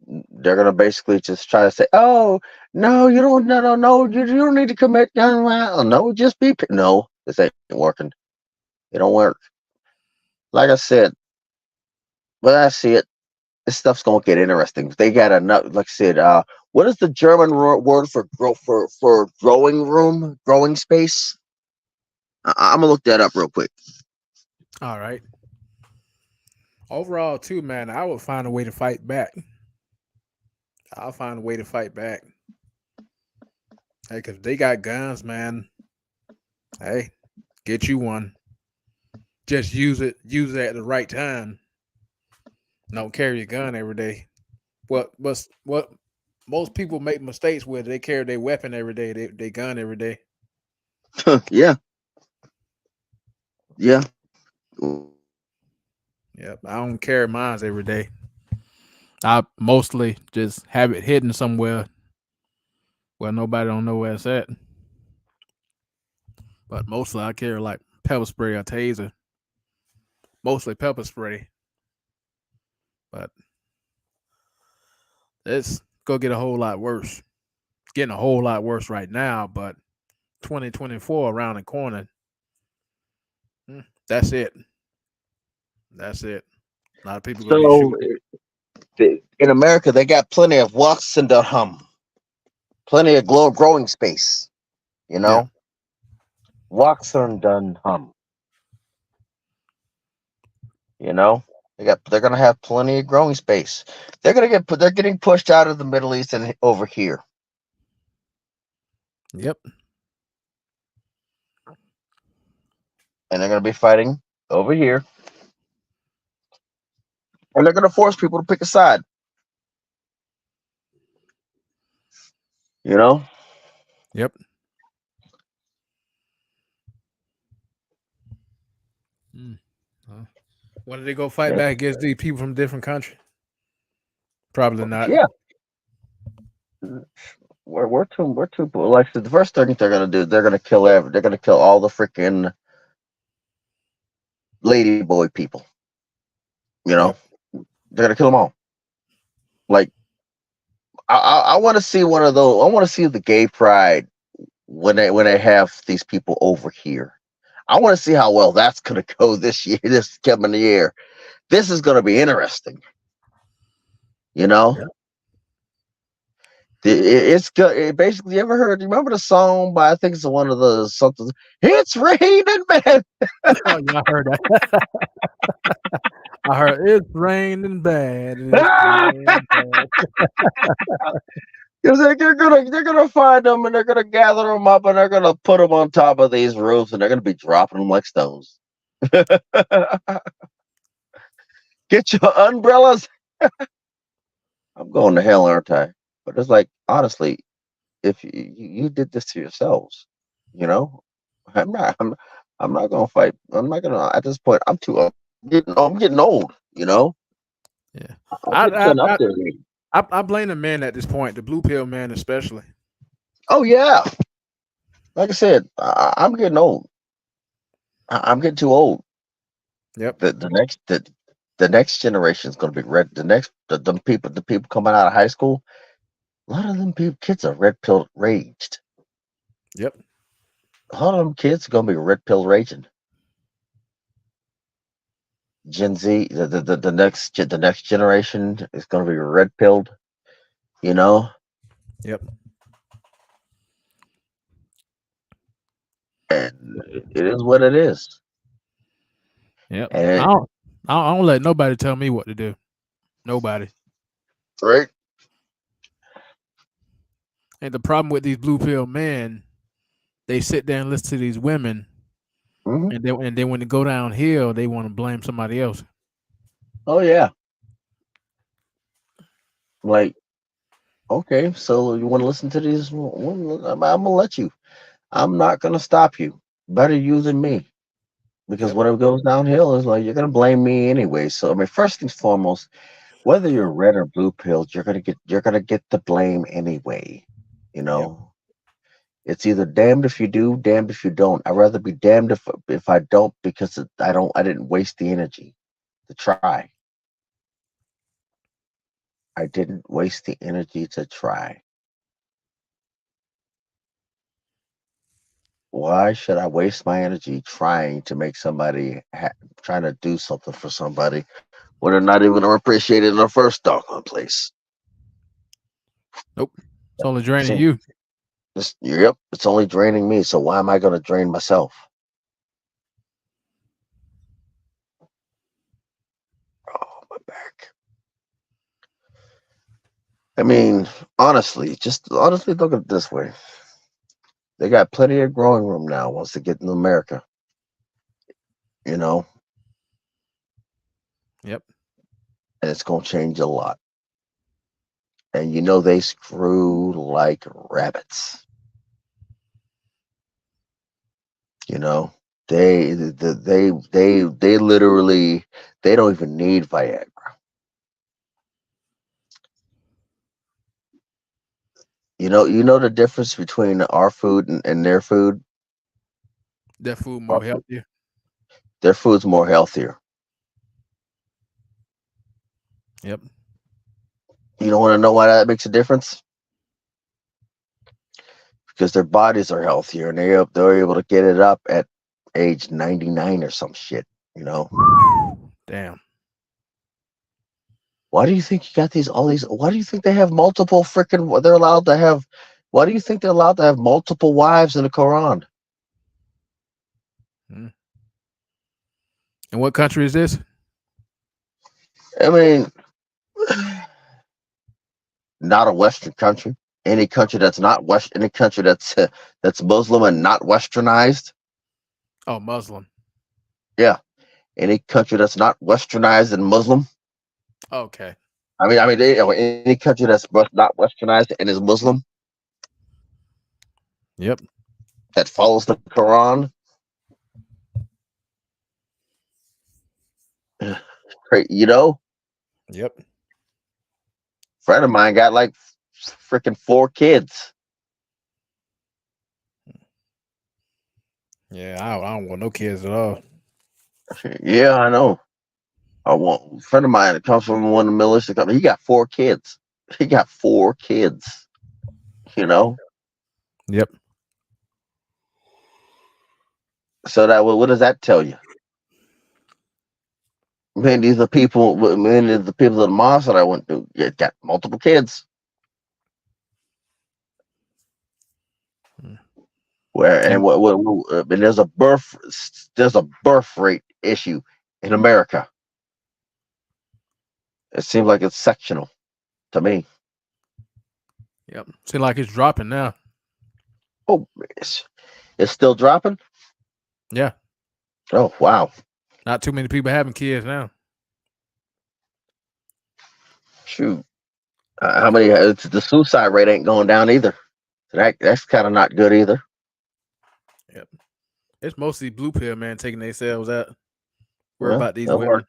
They're gonna basically just try to say, "Oh no, you don't, no, you don't need to commit gun violence. No, just be no. This ain't working. It don't work." Like I said, but I see it. This stuff's gonna get interesting. They got enough. Like I said, what is the German word for growing room, growing space? I'm gonna look that up real quick. All right. Overall, too, man, I would find a way to fight back. I'll find a way to fight back. Hey, cause they got guns, man. Hey, get you one. Just use it at the right time. Don't carry a gun every day. What most people make mistakes with it. They carry their weapon every day, they gun every day. Yeah. Yeah. Yep, I don't carry mines every day. I mostly just have it hidden somewhere where nobody don't know where it's at. But mostly I carry like pepper spray or taser. Mostly pepper spray. But it's gonna get a whole lot worse. It's getting a whole lot worse right now, but 2024 around the corner. That's it. That's it. A lot of people gonna be So shooting. in America, they got plenty of walks and plenty of growing space. You Yeah. know, walks and hum. You know, they're gonna have plenty of growing space. They're getting pushed out of the Middle East and over here. Yep. And they're gonna be fighting over here. And they're gonna force people to pick a side. You know? Yep. When did they go fight back against these people from different countries? Probably not. Yeah. We're too like the first thing they're gonna do, they're gonna kill all the freaking lady boy people. You know? Yep. They're gonna kill them all. Like I want to see one of those. I want to see the gay pride when they have these people over here. I want to see how well that's gonna go this year, this coming year. This is gonna be interesting. You know? Yeah. It's good. Basically, you ever heard? You remember the song by I think it's one of the something. It's raining, man. Oh, yeah, I heard that. I heard it's raining bad. It's raining bad. Because they're gonna find them and they're gonna gather them up and they're gonna put them on top of these roofs and they're gonna be dropping them like stones. Get your umbrellas. I'm going to hell, aren't I? But it's like honestly, if you did this to yourselves, you know, I'm not. I'm not gonna fight. I'm not gonna. At this point, I'm getting old. You know. Yeah. I'm getting up there. I blame the men at this point, the blue pill man especially. Oh yeah. Like I said, I'm getting old. I'm getting too old. Yep. The next generation is going to be red. The people coming out of high school. A lot of them kids are red pill raged. Yep. A lot of them kids are going to be red pill raging. Gen Z, the next generation is going to be red pilled. You know. Yep. And it is what it is. Yep. And I don't let nobody tell me what to do. Nobody. Right. And the problem with these blue pill men, they sit there and listen to these women, and then when they go downhill, they want to blame somebody else. Oh yeah. Like, okay, so you want to listen to these? I'm gonna let you. I'm not gonna stop you. Better you than me. Because when it goes downhill, it's like you're gonna blame me anyway. So I mean, first and foremost, whether you're red or blue pilled, you're gonna get the blame anyway. You know, it's either damned if you do, damned if you don't. I'd rather be damned if I don't because I didn't waste the energy to try. I didn't waste the energy to try. Why should I waste my energy trying to make somebody trying to do something for somebody when they're not even going to appreciate it in the first doggone place? Nope. It's only draining you. Yep, it's only draining me. So why am I going to drain myself? Oh, my back. I mean, honestly, look at it this way. They got plenty of growing room now once they get in America. You know? Yep. And it's going to change a lot. and you know they screw like rabbits. You know, they literally they don't even need Viagra. You know the difference between our food and their food. That food Our more food, healthier. their food's more healthier. Yep. You don't want to know why that makes a difference? Because their bodies are healthier and they're able to get it up at age 99 or some shit. You know, Damn. why do you think you got all these? Why do you think they have multiple freaking? They're allowed to have. Why do you think they're allowed to have multiple wives in the Quran? Mm. And what country is this? I mean, not a Western country. Any country that's not West, any country that's Muslim and not Westernized. Oh, Muslim. Yeah, any country that's not Westernized and Muslim. Okay. Any country that's not Westernized and is Muslim Yep. that follows the Quran. You know, Yep. friend of mine got like freaking 4 kids. Yeah, I don't want no kids at all. Yeah, I know. I want a friend of mine that comes from one of the military company. He got 4 kids. He got 4 kids. You know. Yep. So what does that tell you? Many of the people at the mosque that I went to got multiple kids. Mm. And there's a birth rate issue in America. It seems like it's sectional to me. Yep. Seems like it's dropping now. Oh, it's still dropping. Yeah. Oh wow. Not too many people having kids now. Shoot. How many? The suicide rate ain't going down either. That's kind of not good either. Yep. It's mostly blue pill man taking themselves out. Worry Well, about these they'll women. work.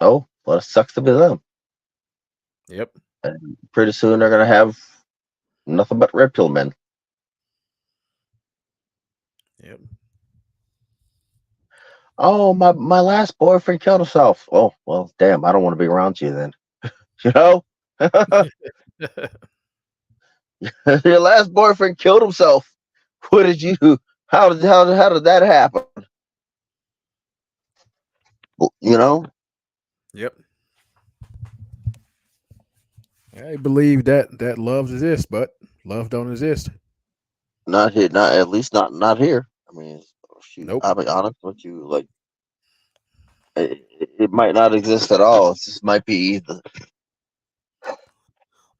Oh, well, it sucks to be them. Yep. And pretty soon they're gonna have nothing but red pill men. Yep. Oh, my last boyfriend killed himself. Oh, well, damn, I don't want to be around you then. You know? Your last boyfriend killed himself. What did you do? How did that happen? You know? Yep. I believe that love exists, but love don't exist. Not here, not at least not here. I mean, shoot, Nope. I'll be honest with you, like it might not exist at all. It just might be either.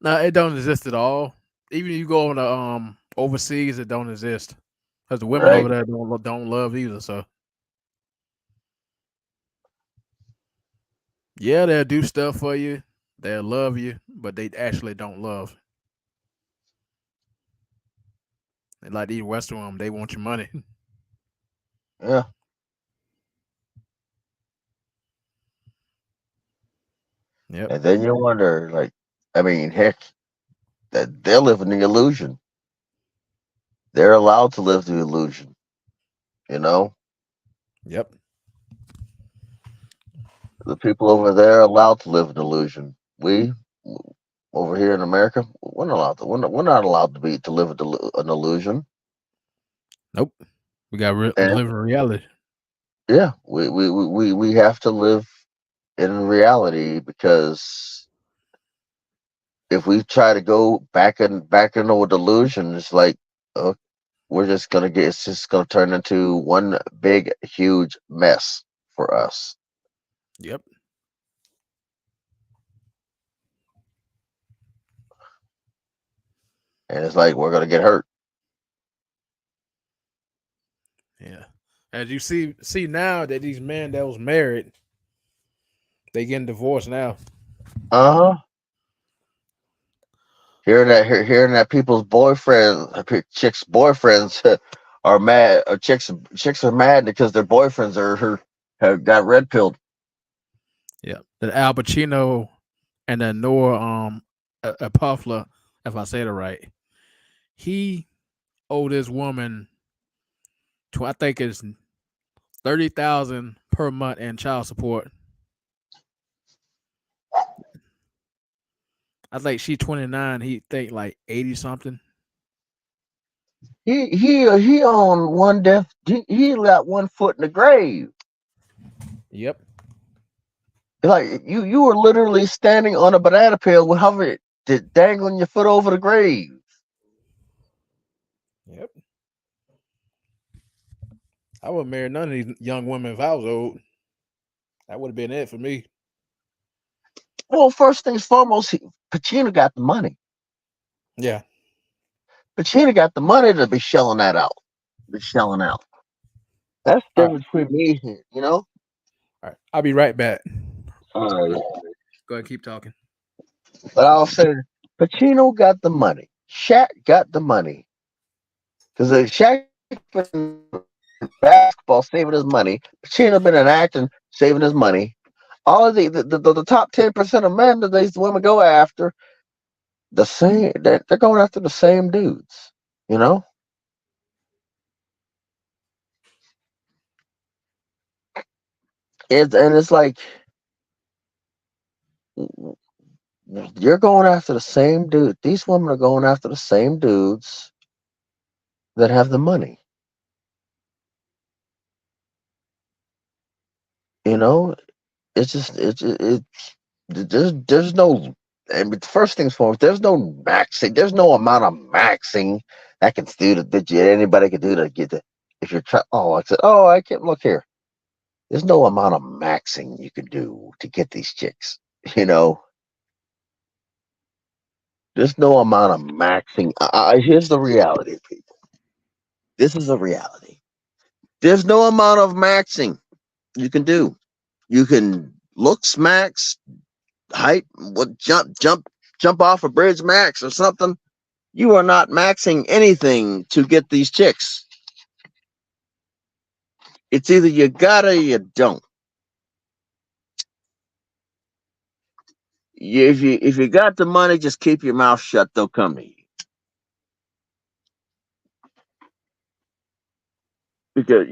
No, it don't exist at all. Even if you go on the overseas, it don't exist. Because the women over Right. there don't love either. So yeah, they'll do stuff for you, they'll love you, but they actually don't love. They like these Western women, they want your money. Yeah. Yep. And then you wonder, like, I mean, heck, that they're living the illusion. They're allowed to live the illusion, you know? Yep. The people over there are allowed to live an illusion. We over here in America, we're not allowed to. We're not allowed to live an illusion. Nope. We got And live in reality. yeah, we have to live in reality, because if we try to go back into a delusion, it's like we're just gonna get. It's just gonna turn into one big huge mess for us. Yep. And it's like we're gonna get hurt. Yeah. As you see now that these men that was married, they getting divorced now. Uh huh. Hearing that people's boyfriends, chicks' boyfriends are mad, or chicks are mad because their boyfriends have got red pilled. Yeah, the Al Pacino and then Noah Puffler, if I said it right, he owed this woman, I think it's 30,000 per month in child support. I think she's 29. He think like 80 something. He on one death. He got one foot in the grave. Yep. Like you were literally standing on a banana peel with dangling your foot over the grave. Yep. I wouldn't marry none of these young women if I was old. That would have been it for me. Well, first things foremost, Pacino got the money. Yeah. Pacino got the money to be shelling that out. That's the difference between me, you know. All right. I'll be right back. All right. Go ahead, keep talking. But I'll say Pacino got the money. Shaq got the money. Because Shaq been basketball saving his money. Pacino been in acting saving his money. All of the top 10% of men that these women go after, they're going after the same dudes, you know? It's like you're going after the same dude. These women are going after the same dudes that have the money. You know, it's just there's no. I mean, first things first, there's no maxing. There's no amount of maxing that can do that anybody can do to get the. If you're trying, I said, I can't look here. There's no amount of maxing you can do to get these chicks. You know, there's no amount of maxing. Here's the reality, people. This is a reality. There's no amount of maxing you can do. You can looks max, height, jump off a bridge max or something. You are not maxing anything to get these chicks. It's either you gotta or you don't. If you got the money, just keep your mouth shut. They'll come to you. Because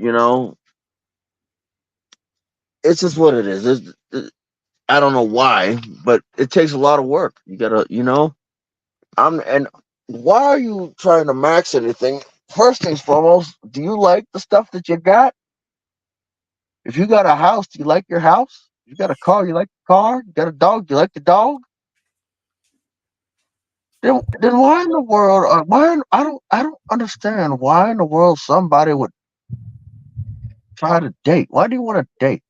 it's just what it is. I don't know why, but it takes a lot of work. You gotta, and why are you trying to max anything? First things foremost, do you like the stuff that you got? If you got a house, do you like your house? You got a car, you like the car? You got a dog, you like the dog? Then why in the world? I don't understand why in the world somebody would try to date. Why do you want to date?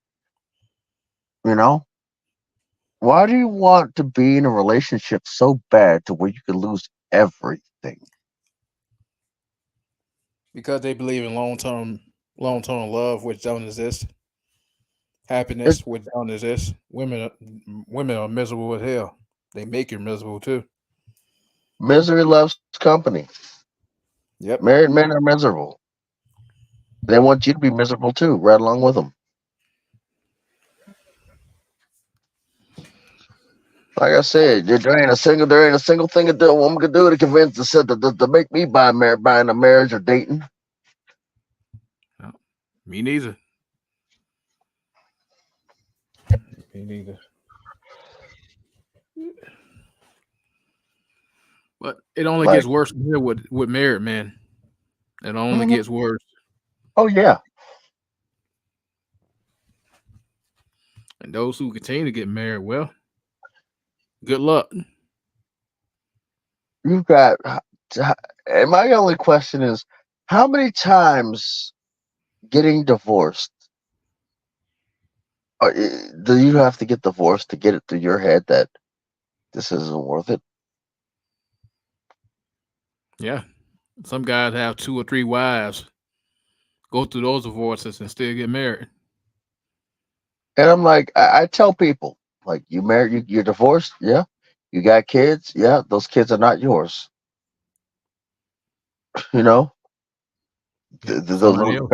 Why do you want to be in a relationship so bad to where you could lose everything? Because they believe in long-term love, which don't exist. Happiness, which don't exist. Women are miserable as hell. They make you miserable too. Misery loves company. Yep. Married men are miserable. They want you to be miserable too, right along with them. Like I said, there ain't a single thing a woman could do to convince to make me buying a marriage or dating. No, me neither. Me neither. But it only gets worse from here with married men. It only gets worse. Oh yeah. And those who continue to get married, well, good luck. You've got, and my only question is, how many times getting divorced do you have to get divorced to get it through your head that this isn't worth it? Yeah. Some guys have 2 or 3 wives, go through those divorces and still get married. And I'm like, I tell people, like, you married, you're divorced, yeah. You got kids? Yeah, those kids are not yours. You know, Yep. those Somebody else.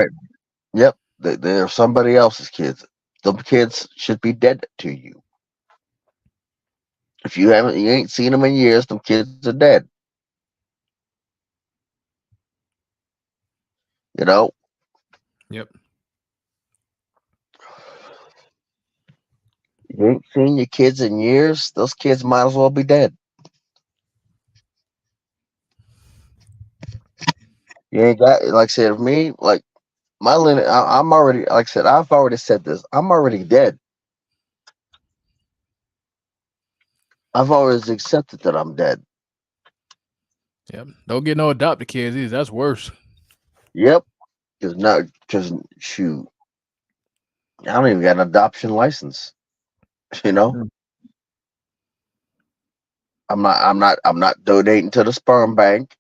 yep, they're somebody else's kids. Those kids should be dead to you. If you ain't seen them in years, them kids are dead. You know, Yep. you ain't seen your kids in years, those kids might as well be dead. You ain't got, like I said, me, like my lineage, I'm already, like I said, I've already said this. I'm already dead. I've always accepted that I'm dead. Yep. Don't get no adopted kids either. That's worse. Yep. Because shoot, I don't even got an adoption license. You know, Mm. I'm not donating to the sperm bank.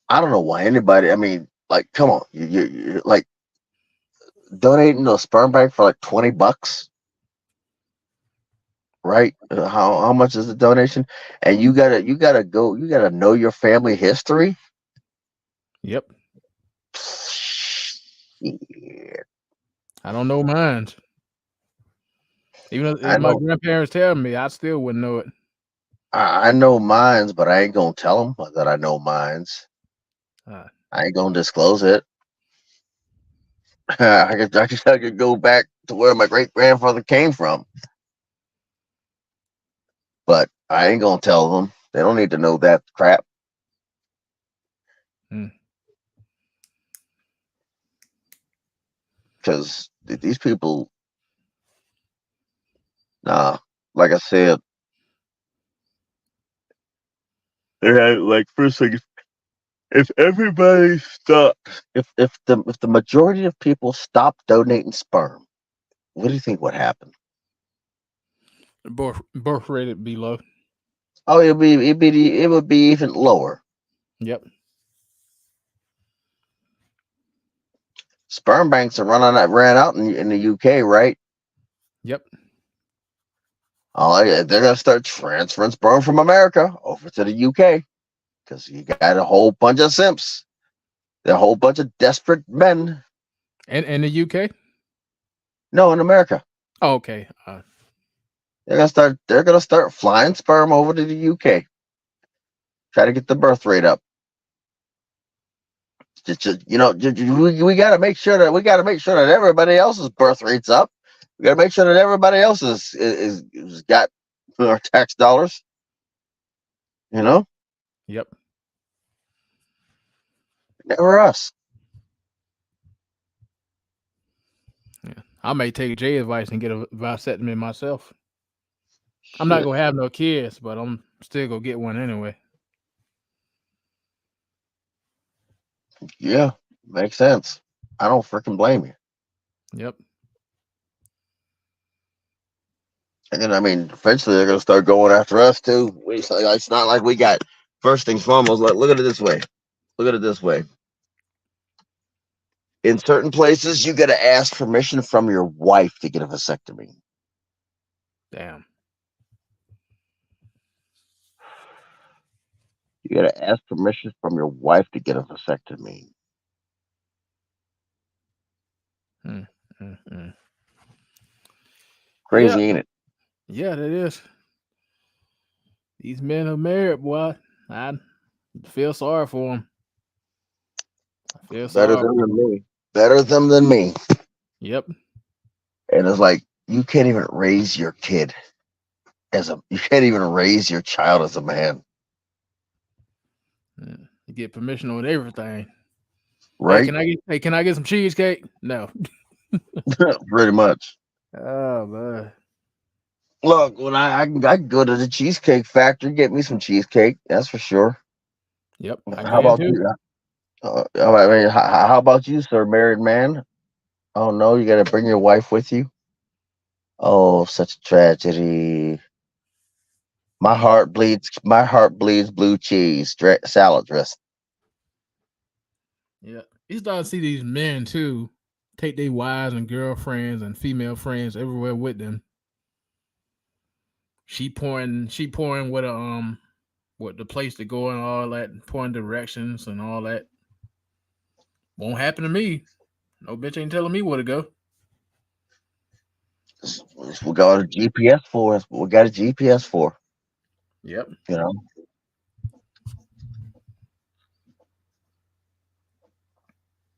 I don't know why anybody. I mean, like, come on, you're like donating to a sperm bank for like $20, right? How much is the donation? And you gotta know your family history. Yep. Yeah, I don't know mine. Even I if my know. grandparents tell me, I still wouldn't know it. I know mines, but I ain't gonna tell them that I know mines. Uh, I ain't gonna disclose it. I could go back to where my great grandfather came from, but I ain't gonna tell them. They don't need to know that crap. mm. Because these people, nah, like I said, like first thing, if everybody stopped, if the majority of people stopped donating sperm, what do you think would happen? Birth rate would be low. Oh, it would be even lower. Yep. Sperm banks are ran out in the UK, right? Yep. Oh, yeah, they're gonna start transferring sperm from America over to the UK because you got a whole bunch of simps, a whole bunch of desperate men. And in the UK? No, in America, Oh, okay. they're gonna start flying sperm over to the UK, try to get the birth rate up. We got to make sure that everybody else's birth rate's up. We got to make sure that everybody else is got our tax dollars. You know, Yep. never us. Yeah. I may take Jay's advice and get a vasectomy myself. I'm not gonna have no kids, but I'm still gonna get one anyway. Yeah, makes sense. I don't freaking blame you. Yep. And then, I mean, eventually they're gonna start going after us too. It's not like we got first things foremost. Look at it this way. Look at it this way. In certain places, you got to ask permission from your wife to get a vasectomy. Damn. You got to ask permission from your wife to get a vasectomy. Mm. Crazy, Yeah. ain't it? Yeah, that is. These men are married, boy. I feel sorry for them. I feel Better sorry them for than them. me. Better them than me. Yep. And it's like you can't even raise your kid you can't even raise your child as a man, Yeah. You get permission on everything. right? Hey, can I get some cheesecake? No. Pretty much. Oh man. Look, when I can go to the Cheesecake Factory, get me some cheesecake. That's for sure. Yep, I How can about too. you? I mean, how about you, sir, married man? Oh no, you got to bring your wife with you. Oh, such a tragedy. My heart bleeds. My heart bleeds blue cheese salad dressing. Yeah. You start to see these men too take their wives and girlfriends and female friends everywhere with them. She pouring with the place to go and all that, pouring directions and all that. Won't happen to me. No bitch ain't telling me where to go. We got a GPS for us. We got a GPS for. Yep. You know.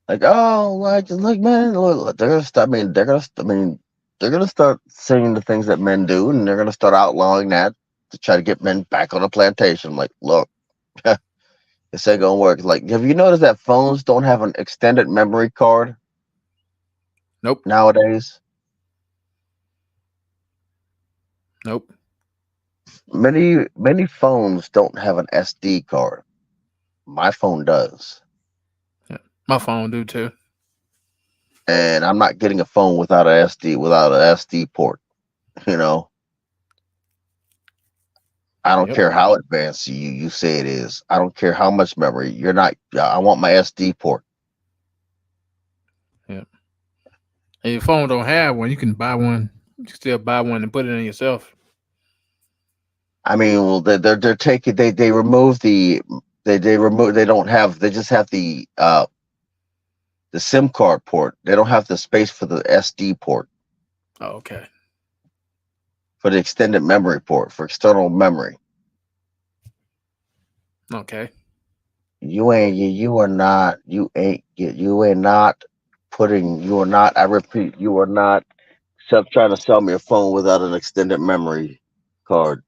Like, oh, like, man, look, they're gonna start. They're gonna start saying the things that men do, and they're gonna start outlawing that to try to get men back on the plantation. Like, look, this ain't gonna work. Like, have you noticed that phones don't have an extended memory card Nope. nowadays? Nope. Many phones don't have an SD card. My phone does. My phone do too. And I'm not getting a phone without an SD port. You know, I don't Yep. care how advanced you say it is. I don't care how much memory. You're not. I want my SD port. Yep. And your phone don't have one, you can buy one. You can still buy one and put it in yourself. I mean, well, they're taking they remove they don't have, they just have the SIM card port. They don't have the space for the SD port, Oh, okay. for the extended memory port, for external memory. Okay. You ain't I repeat, you are not trying to sell me a phone without an extended memory card.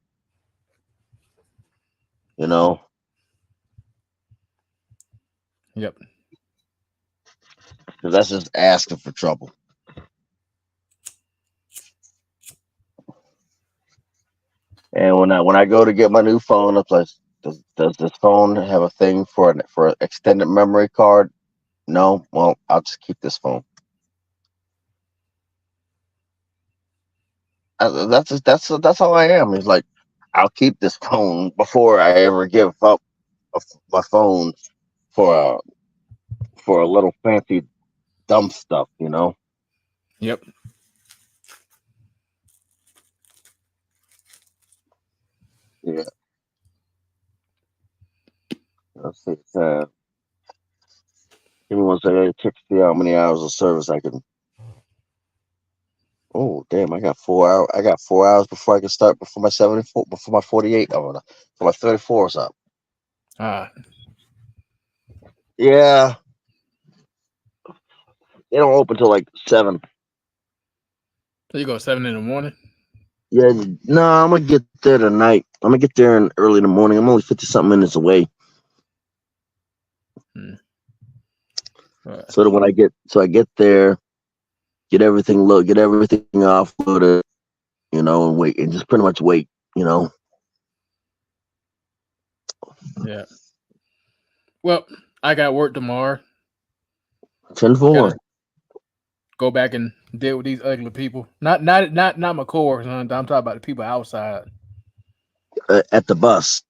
You know? Yep. Because that's just asking for trouble. And when I go to get my new phone, it's like, does this phone have a thing for an extended memory card? No. Well, I'll just keep this phone. That's how I am. It's like, I'll keep this phone before I ever give up my phone for a little fancy dumb stuff, you know. Yep. Yeah. Let's see. Give me one second. Check to see how many hours of service I can. Oh damn! I got 4 hours. I got 4 hours before I can start. Before my 74. Before my 48. Before my 34 is up. Yeah. They don't open till like 7. So you go 7 in the morning? Yeah. No, I'm gonna get there tonight. I'm gonna get there early in the morning. I'm only 50-something minutes away. Right. So that when I get there, get everything offloaded, you know, and wait, and just pretty much wait, you know. Yeah. Well, I got work tomorrow. 10-4. Go back and deal with these ugly people. Not my coworkers. I'm talking about the people outside. At the bus.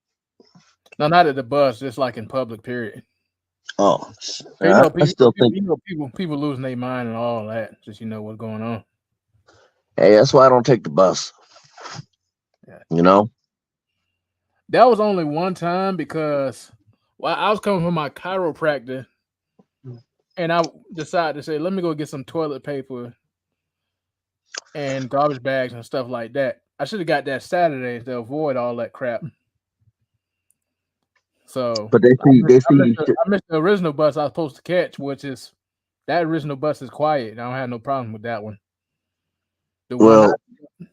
No, not at the bus. Just like in public. Period. Oh, I still think. People losing their mind and all that. Just what's going on. Hey, that's why I don't take the bus. Yeah. You know. That was only one time because I was coming from my chiropractor, and I decided to say, let me go get some toilet paper and garbage bags and stuff like that. I should have got that Saturday to avoid all that crap. So, but I missed the original bus I was supposed to catch, which is that original bus is quiet. I don't have no problem with that one. The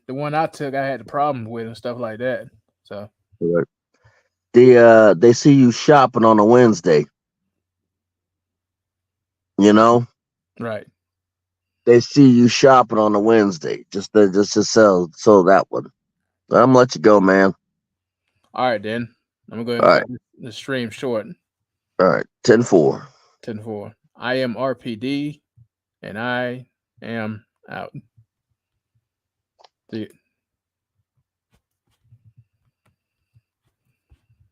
one I took, I had the problem with and stuff like that. So, they see you shopping on a Wednesday. You know, right? They see you shopping on a Wednesday, just to sell that one. I'm gonna let you go, man. All right, then. I'm gonna go ahead and cut the stream short. All right, 10-4. 10-4. I am RPD, and I am out. See you.